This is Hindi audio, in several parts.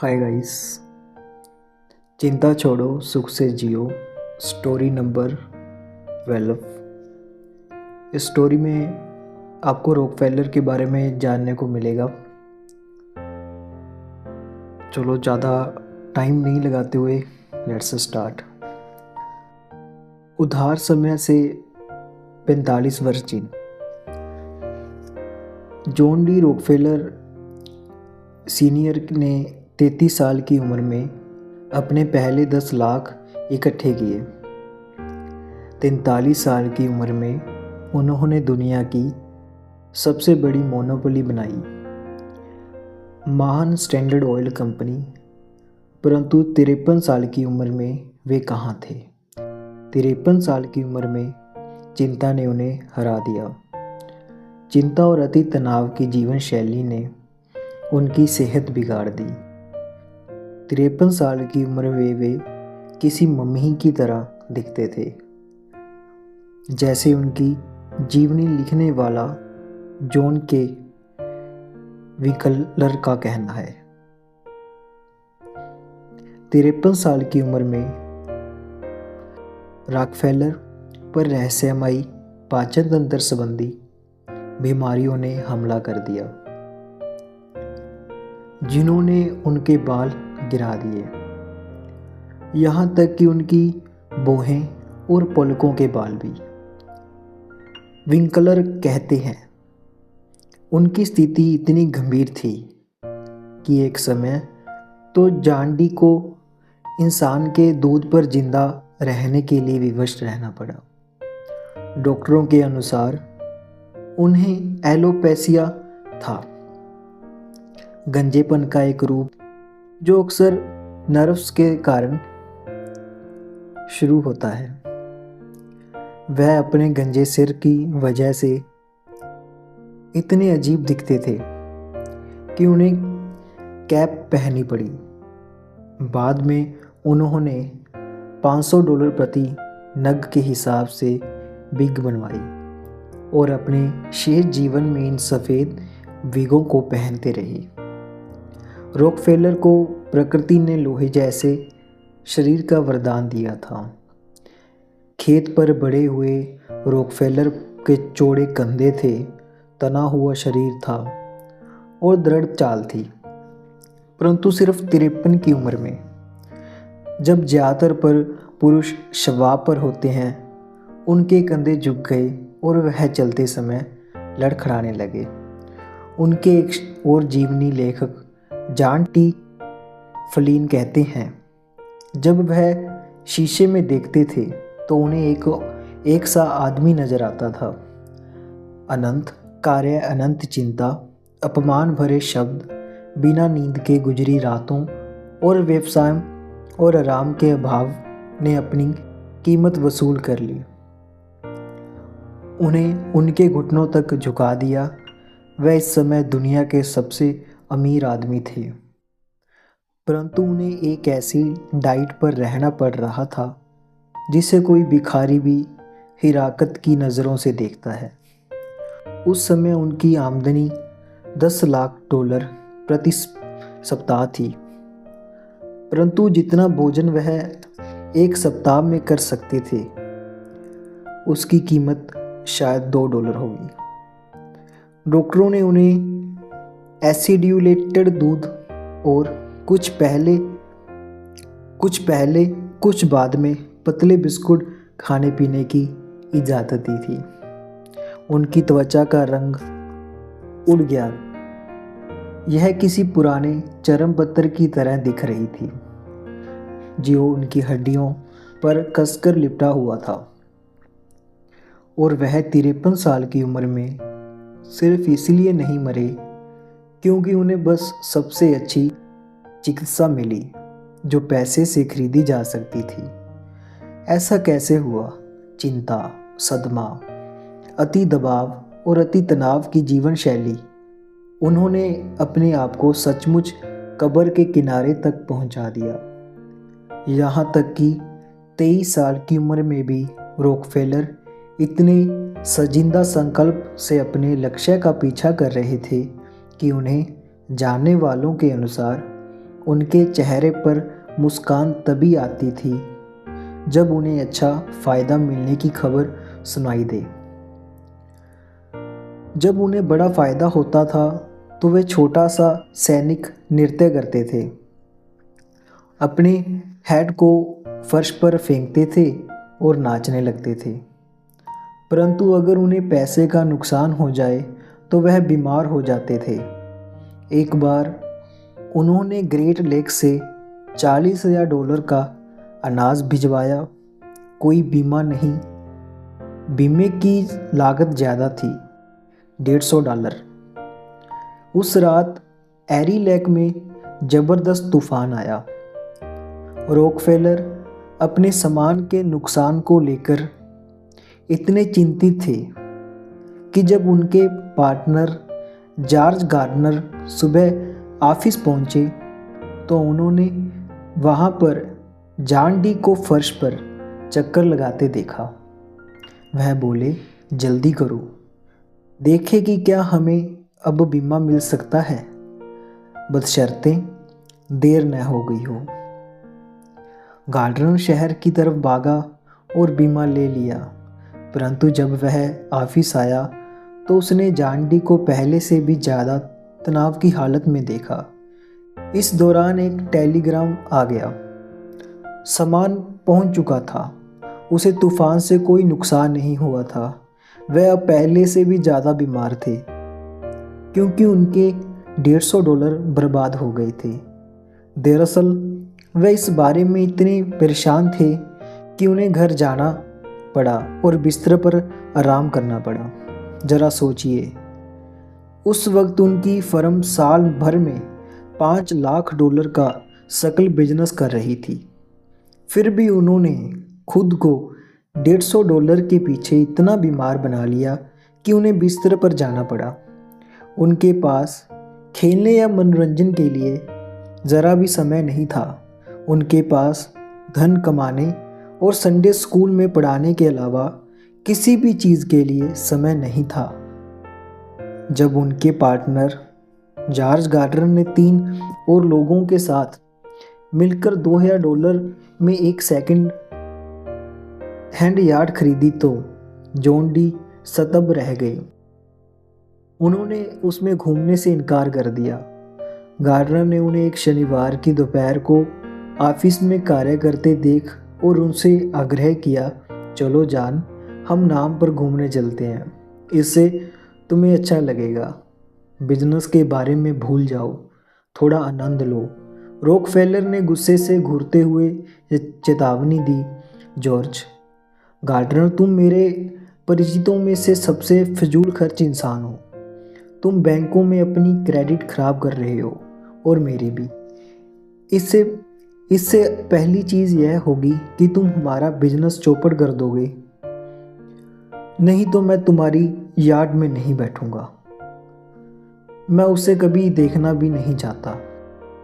Hi guys. चिंता छोड़ो सुख से जियो स्टोरी नंबर 12। इस स्टोरी में आपको रॉकफेलर के बारे में जानने को मिलेगा। चलो ज़्यादा टाइम नहीं लगाते हुए लेट्स स्टार्ट। उधार समय से 45 वर्ष चीन। जॉन डी रॉकफेलर सीनियर ने 33 साल की उम्र में अपने पहले 10 लाख इकट्ठे किए। 43 साल की उम्र में उन्होंने दुनिया की सबसे बड़ी मोनोपोली बनाई, महान स्टैंडर्ड ऑयल कंपनी। परंतु 53 साल की उम्र में वे कहाँ थे? 53 साल की उम्र में चिंता ने उन्हें हरा दिया। चिंता और अति तनाव की जीवन शैली ने उनकी सेहत बिगाड़ दी। 53 साल की उम्र में वे किसी मम्मी की तरह दिखते थे, जैसे उनकी जीवनी लिखने वाला जॉन के विकलर का कहना है। 53 साल की उम्र में रॉकफेलर पर रहस्यमयी पाचन तंत्र संबंधी बीमारियों ने हमला कर दिया, जिन्होंने उनके बाल गिरा दिए, यहाँ तक कि उनकी भौहें और पलकों के बाल भी। विंकलर कहते हैं, उनकी स्थिति इतनी गंभीर थी कि एक समय तो जॉन डी को इंसान के दूध पर जिंदा रहने के लिए विवश रहना पड़ा। डॉक्टरों के अनुसार उन्हें एलोपेसिया था, गंजेपन का एक रूप जो अक्सर नर्व्स के कारण शुरू होता है। वह अपने गंजे सिर की वजह से इतने अजीब दिखते थे कि उन्हें कैप पहननी पड़ी। बाद में उन्होंने $500 प्रति नग के हिसाब से विग बनवाई और अपने शेष जीवन में इन सफ़ेद विगों को पहनते रहे। रॉकफेलर को प्रकृति ने लोहे जैसे शरीर का वरदान दिया था। खेत पर बड़े हुए रॉकफेलर के चौड़े कंधे थे, तना हुआ शरीर था और दृढ़ चाल थी। परंतु सिर्फ 53 की उम्र में, जब ज़्यादातर पर पुरुष शवाब पर होते हैं, उनके कंधे झुक गए और वह चलते समय लड़खड़ाने लगे। उनके एक और जीवनी लेखक जॉन टी फ्लिन कहते हैं, जब वह शीशे में देखते थे तो उन्हें एक सा आदमी नजर आता था। अनंत कार्य, अनंत चिंता, अपमान भरे शब्द, बिना नींद के गुजरी रातों और व्यवसाय और आराम के अभाव ने अपनी कीमत वसूल कर ली। उन्हें उनके घुटनों तक झुका दिया। वह इस समय दुनिया के सबसे अमीर आदमी थे, परंतु उन्हें एक ऐसी डाइट पर रहना पड़ रहा था जिसे कोई भिखारी भी हिराकत की नज़रों से देखता है। उस समय उनकी आमदनी $10 लाख प्रति सप्ताह थी, परंतु जितना भोजन वह एक सप्ताह में कर सकते थे, उसकी कीमत शायद $2 होगी। डॉक्टरों ने उन्हें एसिड्यूलेटेड दूध और कुछ पहले कुछ बाद में पतले बिस्कुट खाने पीने की इजाज़त दी थी। उनकी त्वचा का रंग उड़ गया, यह किसी पुराने चरम पत्थर की तरह दिख रही थी जो उनकी हड्डियों पर कसकर लिपटा हुआ था। और वह 53 साल की उम्र में सिर्फ इसलिए नहीं मरे क्योंकि उन्हें बस सबसे अच्छी चिकित्सा मिली जो पैसे से खरीदी जा सकती थी। ऐसा कैसे हुआ? चिंता, सदमा, अति दबाव और अति तनाव की जीवन शैली। उन्होंने अपने आप को सचमुच कब्र के किनारे तक पहुंचा दिया। यहाँ तक कि 23 साल की उम्र में भी रॉकफेलर इतने सजिंदा संकल्प से अपने लक्ष्य का पीछा कर रहे थे कि उन्हें जानने वालों के अनुसार उनके चेहरे पर मुस्कान तभी आती थी जब उन्हें अच्छा फ़ायदा मिलने की खबर सुनाई दे। जब उन्हें बड़ा फ़ायदा होता था तो वे छोटा सा सैनिक नृत्य करते थे, अपने हेड को फर्श पर फेंकते थे और नाचने लगते थे। परंतु अगर उन्हें पैसे का नुकसान हो जाए तो वह बीमार हो जाते थे। एक बार उन्होंने ग्रेट लेक से $40,000 का अनाज भिजवाया। कोई बीमा नहीं, बीमे की लागत ज़्यादा थी, $150। उस रात एरी लेक में ज़बरदस्त तूफान आया। रॉकफेलर अपने सामान के नुकसान को लेकर इतने चिंतित थे कि जब उनके पार्टनर जॉर्ज गार्डनर सुबह ऑफिस पहुंचे तो उन्होंने वहां पर जॉन डी को फर्श पर चक्कर लगाते देखा। वह बोले, जल्दी करो, देखें कि क्या हमें अब बीमा मिल सकता है, बशर्ते देर न हो गई हो। गार्डनर शहर की तरफ भागा और बीमा ले लिया। परंतु जब वह ऑफिस आया तो उसने जॉन डी को पहले से भी ज़्यादा तनाव की हालत में देखा। इस दौरान एक टेलीग्राम आ गया। सामान पहुंच चुका था, उसे तूफान से कोई नुकसान नहीं हुआ था। वह अब पहले से भी ज़्यादा बीमार थे क्योंकि उनके $150 बर्बाद हो गए थे। दरअसल वे इस बारे में इतने परेशान थे कि उन्हें घर जाना पड़ा और बिस्तर पर आराम करना पड़ा। ज़रा सोचिए, उस वक्त उनकी फर्म साल भर में $5 लाख का सकल बिजनेस कर रही थी। फिर भी उन्होंने खुद को $150 के पीछे इतना बीमार बना लिया कि उन्हें बिस्तर पर जाना पड़ा। उनके पास खेलने या मनोरंजन के लिए ज़रा भी समय नहीं था। उनके पास धन कमाने और संडे स्कूल में पढ़ाने के अलावा किसी भी चीज़ के लिए समय नहीं था। जब उनके पार्टनर जॉर्ज गार्डनर ने 3 और लोगों के साथ मिलकर $2,000 में एक सेकंड हैंड यार्ड खरीदी तो जॉन डी स्तब्ध रह गए। उन्होंने उसमें घूमने से इनकार कर दिया। गार्डनर ने उन्हें एक शनिवार की दोपहर को ऑफिस में कार्य करते देख और उनसे आग्रह किया, चलो जान, हम नाम पर घूमने चलते हैं, इससे तुम्हें अच्छा लगेगा। बिजनेस के बारे में भूल जाओ, थोड़ा आनंद लो। रॉकफेलर ने गुस्से से घूरते हुए चेतावनी दी, जॉर्ज गार्डनर, तुम मेरे परिचितों में से सबसे फजूल खर्च इंसान हो। तुम बैंकों में अपनी क्रेडिट खराब कर रहे हो और मेरी भी। इससे पहली चीज़ यह होगी कि तुम हमारा बिजनेस चौपट कर दोगे, नहीं तो मैं तुम्हारी यार्ड में नहीं बैठूंगा। मैं उसे कभी देखना भी नहीं चाहता।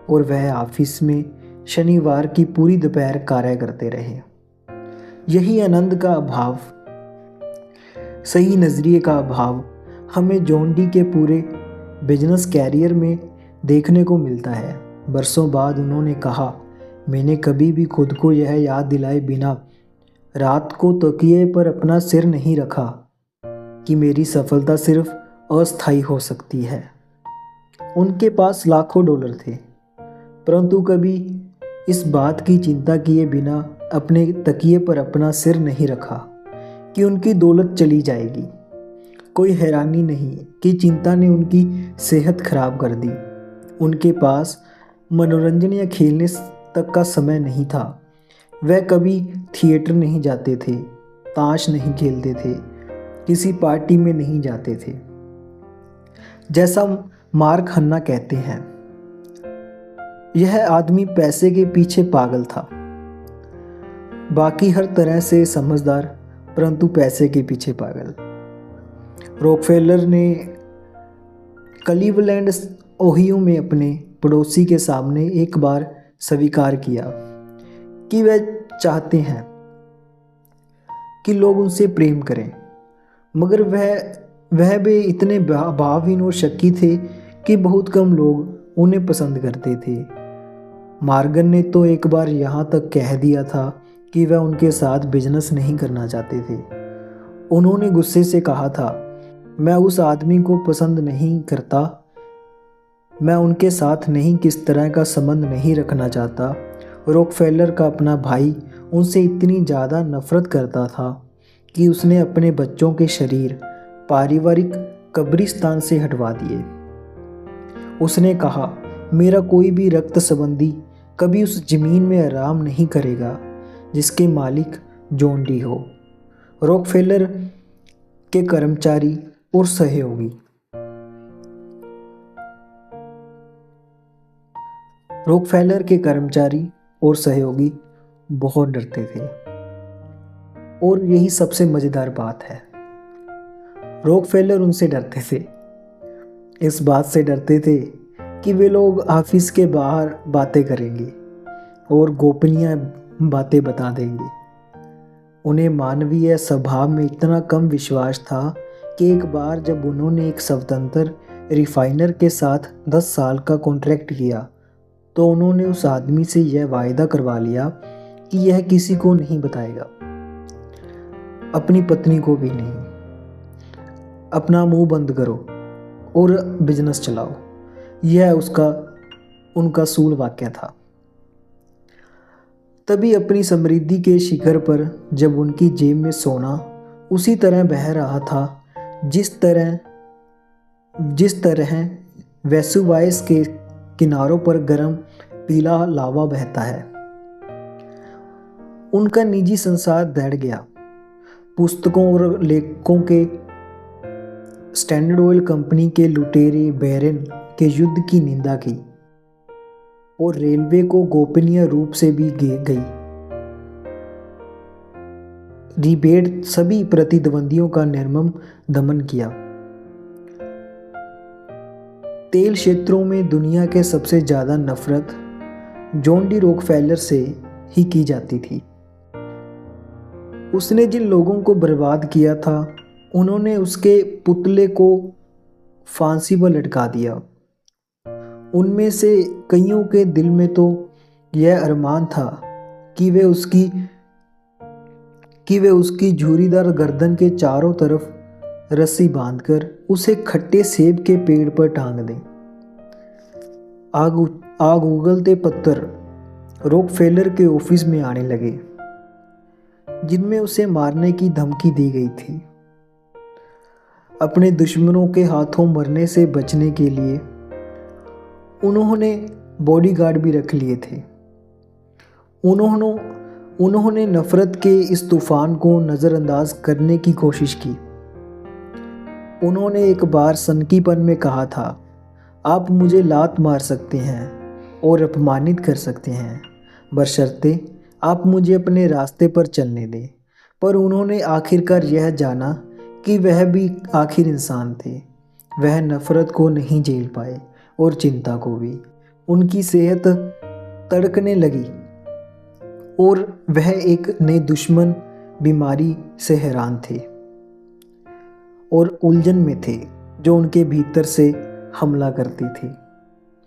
और वह ऑफिस में शनिवार की पूरी दोपहर कार्य करते रहे। यही आनंद का अभाव, सही नज़रिए का अभाव हमें जॉन डी के पूरे बिजनेस कैरियर में देखने को मिलता है। बरसों बाद उन्होंने कहा, मैंने कभी भी खुद को यह याद दिलाए बिना रात को तकिए पर अपना सिर नहीं रखा कि मेरी सफलता सिर्फ अस्थायी हो सकती है। उनके पास लाखों डॉलर थे, परंतु कभी इस बात की चिंता किए बिना अपने तकिए पर अपना सिर नहीं रखा कि उनकी दौलत चली जाएगी। कोई हैरानी नहीं कि चिंता ने उनकी सेहत खराब कर दी। उनके पास मनोरंजन या खेलने तक का समय नहीं था। वह कभी थिएटर नहीं जाते थे, ताश नहीं खेलते थे, किसी पार्टी में नहीं जाते थे। जैसा मार्क हन्ना कहते हैं, यह आदमी पैसे के पीछे पागल था, बाकी हर तरह से समझदार, परंतु पैसे के पीछे पागल। रॉकफेलर ने क्लीवलैंड ओहियो में अपने पड़ोसी के सामने एक बार स्वीकार किया कि वह चाहते हैं कि लोग उनसे प्रेम करें, मगर वह भी इतने भावहीन और शक्की थे कि बहुत कम लोग उन्हें पसंद करते थे। मॉर्गन ने तो एक बार यहाँ तक कह दिया था कि वह उनके साथ बिजनेस नहीं करना चाहते थे। उन्होंने गुस्से से कहा था, मैं उस आदमी को पसंद नहीं करता, मैं उनके साथ नहीं किस तरह का संबंध नहीं रखना चाहता। रॉकफेलर का अपना भाई उनसे इतनी ज़्यादा नफरत करता था कि उसने अपने बच्चों के शरीर पारिवारिक कब्रिस्तान से हटवा दिए। उसने कहा, मेरा कोई भी रक्त संबंधी कभी उस जमीन में आराम नहीं करेगा जिसके मालिक जॉन डी हो। रॉकफेलर के कर्मचारी और सहयोगी रॉकफेलर के कर्मचारी और सहयोगी बहुत डरते थे। और यही सबसे मज़ेदार बात है, रॉकफेलर उनसे डरते थे। इस बात से डरते थे कि वे लोग ऑफिस के बाहर बातें करेंगे और गोपनीय बातें बता देंगे। उन्हें मानवीय स्वभाव में इतना कम विश्वास था कि एक बार जब उन्होंने एक स्वतंत्र रिफाइनर के साथ 10 साल का कॉन्ट्रैक्ट किया तो उन्होंने उस आदमी से यह वायदा करवा लिया कि यह किसी को नहीं बताएगा, अपनी पत्नी को भी नहीं। अपना मुंह बंद करो और बिजनेस चलाओ, यह उनका सूल वाक्य था। तभी अपनी समृद्धि के शिखर पर जब उनकी जेब में सोना उसी तरह बह रहा था जिस तरह वेसुवाइस के किनारों पर गर्म पीला लावा बहता है, उनका निजी संसार दौड़ गया। पुस्तकों और लेखकों के स्टैंडर्ड ऑयल कंपनी के लुटेरे बैरन के युद्ध की निंदा की और रेलवे को गोपनीय रूप से भी गई रिबेट सभी प्रतिद्वंदियों का निर्मम दमन किया। तेल क्षेत्रों में दुनिया के सबसे ज़्यादा नफरत जॉन डी रॉकफेलर से ही की जाती थी। उसने जिन लोगों को बर्बाद किया था उन्होंने उसके पुतले को फांसी पर लटका दिया। उनमें से कईयों के दिल में तो यह अरमान था कि वे उसकी झुर्रीदार गर्दन के चारों तरफ रस्सी बांधकर उसे खट्टे सेब के पेड़ पर टांग दें। आग उगलते पत्थर रॉकफेलर के ऑफिस में आने लगे जिनमें उसे मारने की धमकी दी गई थी। अपने दुश्मनों के हाथों मरने से बचने के लिए उन्होंने बॉडीगार्ड भी रख लिए थे। उन्होंने नफरत के इस तूफान को नज़रअंदाज करने की कोशिश की। उन्होंने एक बार सनकीपन में कहा था, आप मुझे लात मार सकते हैं और अपमानित कर सकते हैं बशर्ते आप मुझे अपने रास्ते पर चलने दें। पर उन्होंने आखिरकार यह जाना कि वह भी आखिर इंसान थे। वह नफरत को नहीं झेल पाए और चिंता को भी। उनकी सेहत तड़कने लगी और वह एक नए दुश्मन बीमारी से हैरान थे और उलझन में थे जो उनके भीतर से हमला करती थी।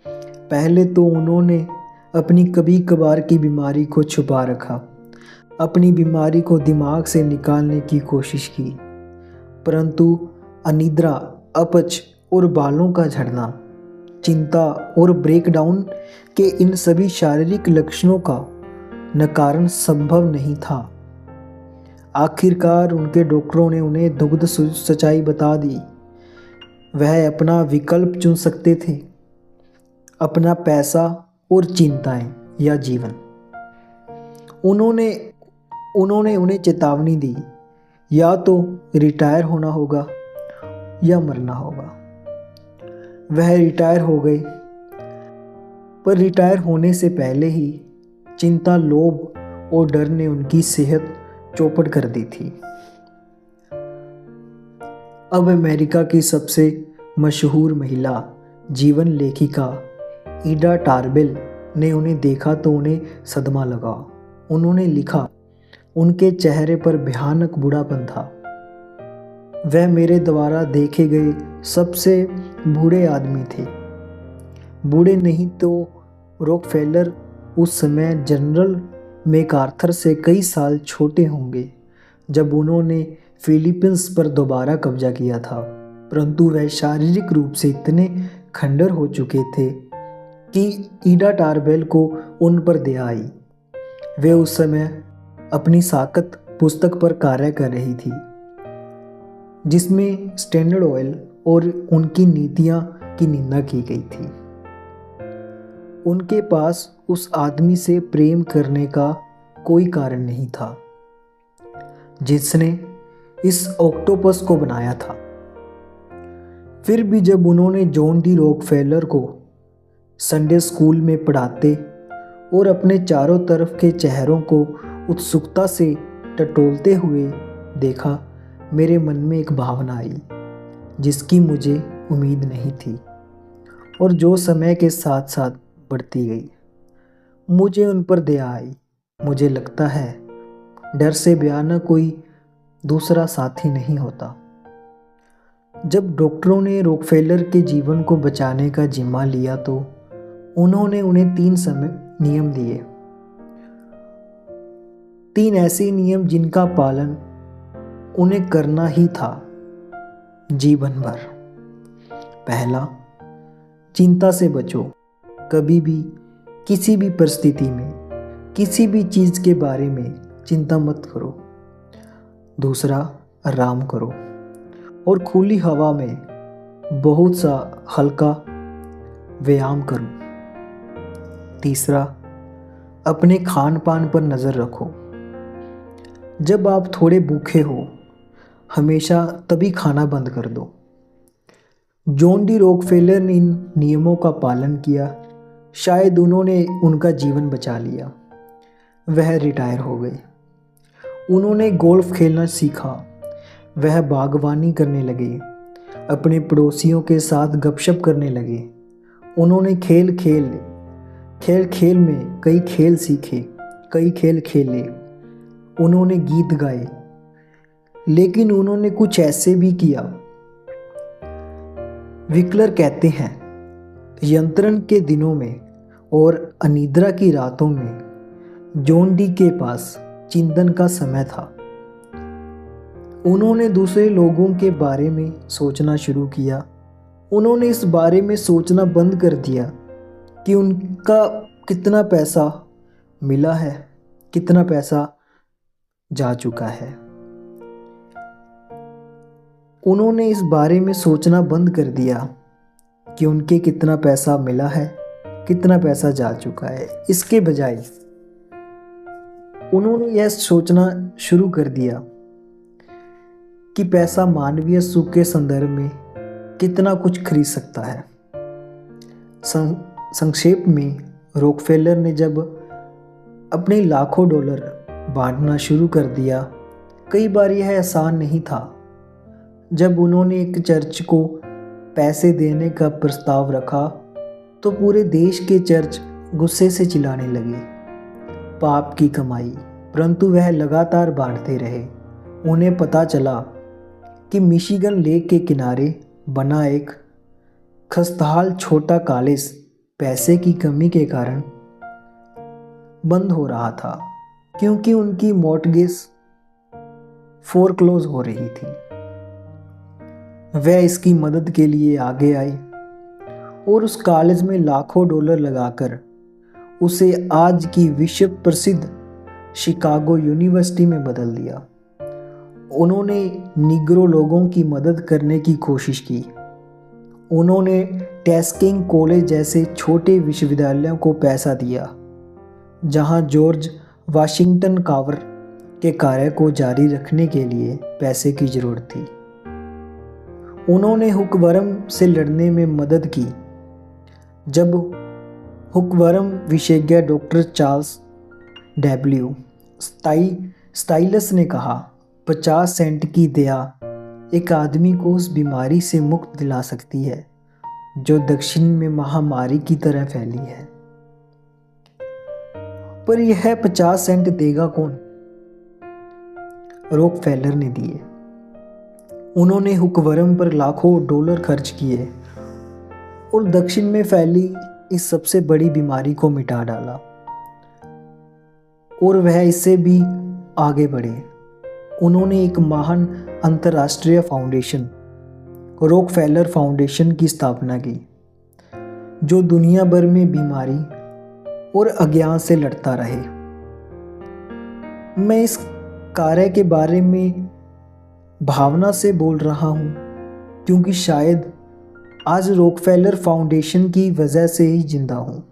पहले तो उन्होंने अपनी कभी कभार की बीमारी को छुपा रखा, अपनी बीमारी को दिमाग से निकालने की कोशिश की, परंतु अनिद्रा, अपच और बालों का झड़ना, चिंता और ब्रेकडाउन के इन सभी शारीरिक लक्षणों का नकारण संभव नहीं था। आखिरकार उनके डॉक्टरों ने उन्हें दुग्ध सच्चाई बता दी। वह अपना विकल्प चुन सकते थे, अपना पैसा और चिंताएं या जीवन। उन्होंने उन्हें चेतावनी दी, या तो रिटायर होना होगा या मरना होगा। वह रिटायर हो गए, पर रिटायर होने से पहले ही चिंता, लोभ और डर ने उनकी सेहत चौपट कर दी थी। अब अमेरिका की सबसे मशहूर महिला जीवन लेखिका ईडा टार्बेल ने उन्हें देखा तो उन्हें सदमा लगा। उन्होंने लिखा, उनके चेहरे पर भयानक बूढ़ापन था। वह मेरे द्वारा देखे गए सबसे बूढ़े आदमी थे। बूढ़े नहीं तो रॉकफेलर उस समय जनरल मैकार्थर से कई साल छोटे होंगे जब उन्होंने फिलीपींस पर दोबारा कब्जा किया था, परंतु वह शारीरिक रूप से इतने खंडर हो चुके थे कि ईडा टारबेल को उन पर दया आई। वे उस समय अपनी साकत पुस्तक पर कार्य कर रही थी, जिसमें स्टैंडर्ड ऑयल और उनकी नीतियां की निंदा की गई थी। उनके पास उस आदमी से प्रेम करने का कोई कारण नहीं था जिसने इस ऑक्टोपस को बनाया था। फिर भी जब उन्होंने जॉन डी रॉकफेलर को संडे स्कूल में पढ़ाते और अपने चारों तरफ के चेहरों को उत्सुकता से टटोलते हुए देखा, मेरे मन में एक भावना आई जिसकी मुझे उम्मीद नहीं थी और जो समय के साथ साथ बढ़ती गई। मुझे उन पर दया आई। मुझे लगता है डर से बयाना कोई दूसरा साथी नहीं होता। जब डॉक्टरों ने रॉकफेलर के जीवन को बचाने का जिम्मा लिया तो उन्होंने उन्हें 3 नियम दिए। 3 ऐसे नियम जिनका पालन उन्हें करना ही था जीवन भर। पहला, चिंता से बचो। कभी भी किसी भी परिस्थिति में किसी भी चीज़ के बारे में चिंता मत करो। दूसरा, आराम करो और खुली हवा में बहुत सा हल्का व्यायाम करो। तीसरा, अपने खान पान पर नज़र रखो। जब आप थोड़े भूखे हो, हमेशा तभी खाना बंद कर दो। जॉन डी रॉकफेलर ने इन नियमों का पालन किया। शायद उन्होंने उनका जीवन बचा लिया। वह रिटायर हो गए। उन्होंने गोल्फ खेलना सीखा। वह बागवानी करने लगे, अपने पड़ोसियों के साथ गपशप करने लगे। उन्होंने खेल खेल में कई खेल सीखे, कई खेल खेले। उन्होंने गीत गाए, लेकिन उन्होंने कुछ ऐसे भी किया। विकलर कहते हैं, यंत्रण के दिनों में और अनिद्रा की रातों में जॉन डी के पास चिंतन का समय था। उन्होंने दूसरे लोगों के बारे में सोचना शुरू किया। उन्होंने इस बारे में सोचना बंद कर दिया कि उनका कितना पैसा मिला है, कितना पैसा जा चुका है। उन्होंने इस बारे में सोचना बंद कर दिया कि उनके कितना पैसा मिला है, कितना पैसा जा चुका है। इसके बजाय उन्होंने यह सोचना शुरू कर दिया कि पैसा मानवीय सुख के संदर्भ में कितना कुछ खरीद सकता है। संक्षेप में, रॉकफेलर ने जब अपने लाखों डॉलर बांटना शुरू कर दिया, कई बार यह आसान नहीं था। जब उन्होंने एक चर्च को पैसे देने का प्रस्ताव रखा तो पूरे देश के चर्च गुस्से से चिल्लाने लगे, पाप की कमाई। परंतु वह लगातार बांटते रहे। उन्हें पता चला कि मिशिगन लेक के किनारे बना एक खस्ताहाल छोटा कॉलेज पैसे की कमी के कारण बंद हो रहा था, क्योंकि उनकी मॉर्टगेज फोरक्लोज हो रही थी। वह इसकी मदद के लिए आगे आए और उस कॉलेज में लाखों डॉलर लगाकर उसे आज की विश्व प्रसिद्ध शिकागो यूनिवर्सिटी में बदल दिया। उन्होंने निग्रो लोगों की मदद करने की कोशिश की। उन्होंने टस्किंग कॉलेज जैसे छोटे विश्वविद्यालयों को पैसा दिया, जहां जॉर्ज वाशिंगटन कार्वर के कार्य को जारी रखने के लिए पैसे की जरूरत थी। उन्होंने हुकवर्म से लड़ने में मदद की। जब हुकवर्म विशेषज्ञ डॉक्टर चार्ल्स डब्ल्यू स्टाइलस ने कहा, 50 सेंट की दया एक आदमी को उस बीमारी से मुक्त दिला सकती है जो दक्षिण में महामारी की तरह फैली है। पर यह 50 सेंट देगा कौन? रॉकफेलर ने दिए। उन्होंने हुकवर्म पर लाखों डॉलर खर्च किए और दक्षिण में फैली इस सबसे बड़ी बीमारी को मिटा डाला। और वह इससे भी आगे बढ़े। उन्होंने एक महान अंतर्राष्ट्रीय फाउंडेशन, रॉकफेलर फाउंडेशन की स्थापना की, जो दुनिया भर में बीमारी और अज्ञान से लड़ता रहे। मैं इस कार्य के बारे में भावना से बोल रहा हूँ, क्योंकि शायद आज रॉकफेलर फाउंडेशन की वजह से ही जिंदा हूँ।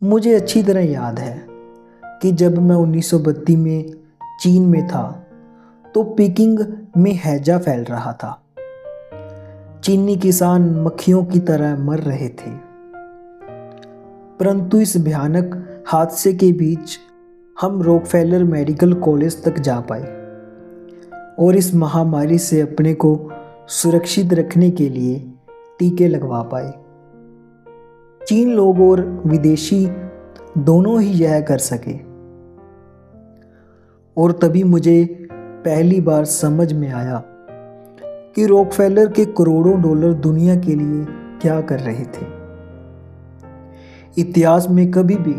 मुझे अच्छी तरह याद है कि जब मैं 1932 में चीन में था तो पीकिंग में हैजा फैल रहा था। चीनी किसान मक्खियों की तरह मर रहे थे। परंतु इस भयानक हादसे के बीच हम रॉकफेलर मेडिकल कॉलेज तक जा पाए और इस महामारी से अपने को सुरक्षित रखने के लिए टीके लगवा पाए। चीन लोग और विदेशी दोनों ही यह कर सके। और तभी मुझे पहली बार समझ में आया कि रॉकफेलर के करोड़ों डॉलर दुनिया के लिए क्या कर रहे थे। इतिहास में कभी भी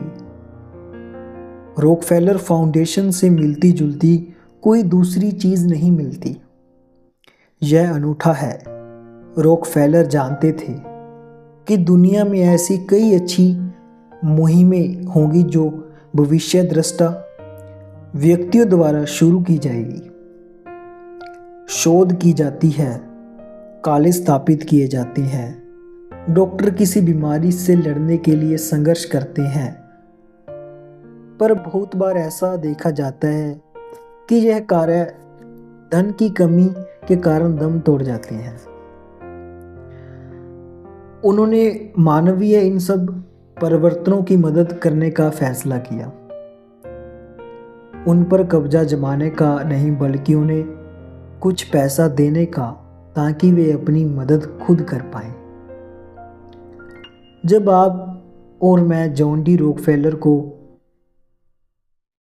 रॉकफेलर फाउंडेशन से मिलती जुलती कोई दूसरी चीज नहीं मिलती। यह अनूठा है। रॉकफेलर जानते थे कि दुनिया में ऐसी कई अच्छी मुहिमें होंगी जो भविष्य दृष्टा व्यक्तियों द्वारा शुरू की जाएगी, शोध की जाती है, कॉलेज स्थापित किए जाते हैं, डॉक्टर किसी बीमारी से लड़ने के लिए संघर्ष करते हैं। पर बहुत बार ऐसा देखा जाता है कि यह कार्य धन की कमी के कारण दम तोड़ जाते हैं। उन्होंने मानवीय इन सब परिवर्तनों की मदद करने का फैसला किया। उन पर कब्जा जमाने का नहीं, बल्कि उन्हें कुछ पैसा देने का, ताकि वे अपनी मदद खुद कर पाएं। जब आप और मैं जॉन डी रॉकफेलर को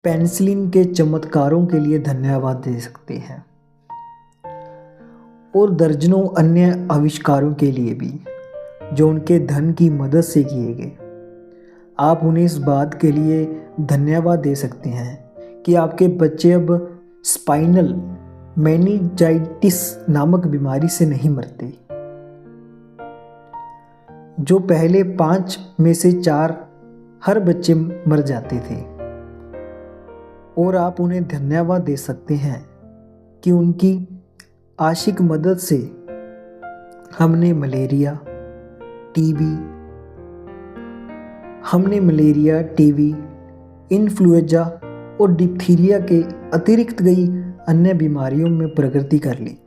पेनिसिलिन के चमत्कारों के लिए धन्यवाद दे सकते हैं और दर्जनों अन्य आविष्कारों के लिए भी जो उनके धन की मदद से किए गए, आप उन्हें इस बात के लिए धन्यवाद दे सकते हैं कि आपके बच्चे अब स्पाइनल मेनिंजाइटिस नामक बीमारी से नहीं मरते, जो पहले 5 में से 4 हर बच्चे मर जाते थे। और आप उन्हें धन्यवाद दे सकते हैं कि उनकी आशिक मदद से हमने मलेरिया, टीबी, इन्फ्लुएंजा और डिप्थीरिया के अतिरिक्त कई अन्य बीमारियों में प्रगति कर ली,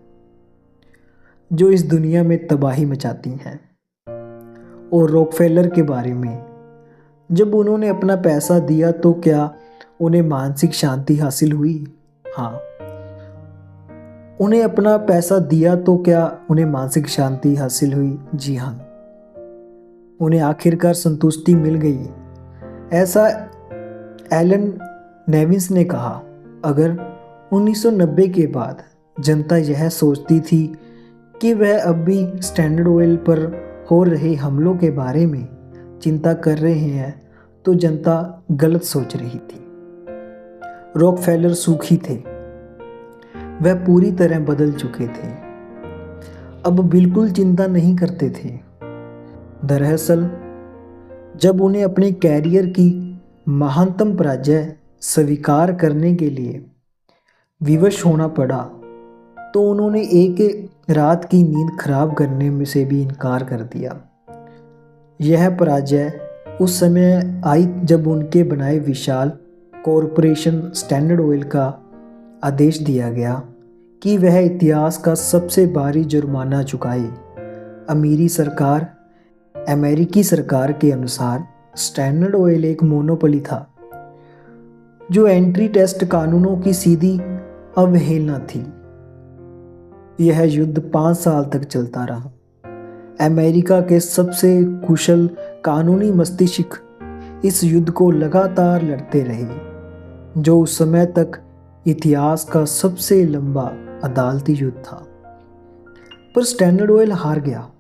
जो इस दुनिया में तबाही मचाती हैं। और रॉकफेलर के बारे में, जब उन्होंने अपना पैसा दिया तो क्या उन्हें मानसिक शांति हासिल हुई? हाँ, उन्हें अपना पैसा दिया तो क्या उन्हें मानसिक शांति हासिल हुई? जी हाँ, उन्हें आखिरकार संतुष्टि मिल गई। ऐसा एलन नेविन्स ने कहा, अगर 1990 के बाद जनता यह सोचती थी कि वह अब भी स्टैंडर्ड ऑयल पर हो रहे हमलों के बारे में चिंता कर रहे हैं, तो जनता गलत सोच रही थी। रॉकफेलर सुखी थे, वह पूरी तरह बदल चुके थे, अब बिल्कुल चिंता नहीं करते थे। दरअसल जब उन्हें अपने कैरियर की महानतम पराजय स्वीकार करने के लिए विवश होना पड़ा, तो उन्होंने एक रात की नींद खराब करने में से भी इनकार कर दिया। यह पराजय उस समय आई जब उनके बनाए विशाल कॉरपोरेशन स्टैंडर्ड ऑयल का आदेश दिया गया कि वह इतिहास का सबसे भारी जुर्माना चुकाए। अमेरिकी सरकार के अनुसार स्टैंडर्ड ऑयल एक मोनोपोली था, जो एंट्री टेस्ट कानूनों की सीधी अवहेलना थी। यह युद्ध 5 साल तक चलता रहा। अमेरिका के सबसे कुशल कानूनी मस्तिष्क इस युद्ध को लगातार लड़ते रहे, जो उस समय तक इतिहास का सबसे लंबा अदालती युद्ध था। पर स्टैंडर्ड ऑयल हार गया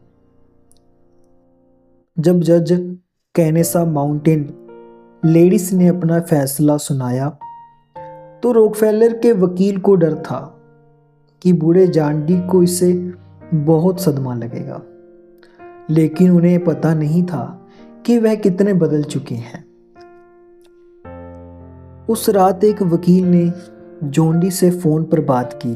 जब जज केनेसा माउंटेन लेडीज ने अपना फैसला सुनाया तो रॉकफेलर के वकील को डर था कि बूढ़े जॉन डी को इससे बहुत सदमा लगेगा, लेकिन उन्हें पता नहीं था कि वह कितने बदल चुके हैं। उस रात एक वकील ने जॉन डी से फोन पर बात की,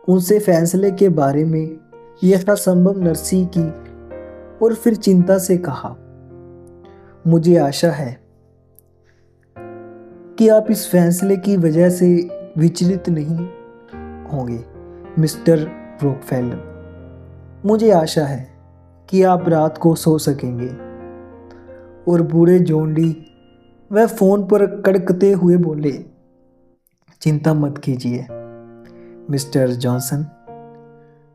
उनसे फैसले के बारे में यथासंभव नर्सी की और फिर चिंता से कहा, मुझे आशा है कि आप इस फैसले की वजह से विचलित नहीं होंगे मिस्टर रॉकफेलर। मुझे आशा है कि आप रात को सो सकेंगे। और बूढ़े जॉन डी वह फोन पर कड़कते हुए बोले, चिंता मत कीजिए मिस्टर जॉनसन,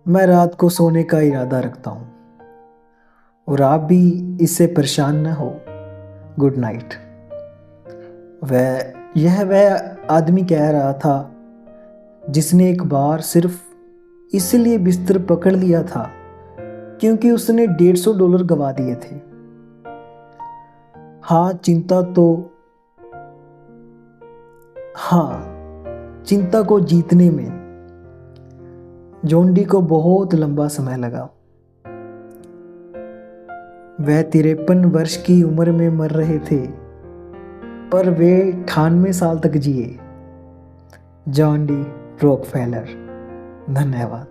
मैं रात को सोने का इरादा रखता हूँ और आप भी इससे परेशान न हो। Good night. वह आदमी कह रहा था जिसने एक बार सिर्फ इसलिए बिस्तर पकड़ लिया था क्योंकि उसने $150 गवा दिए थे। हाँ, चिंता को जीतने में जॉन डी को बहुत लंबा समय लगा। वह 53 वर्ष की उम्र में मर रहे थे, पर वे 98 साल तक जिए। John D Rockefeller. धन्यवाद।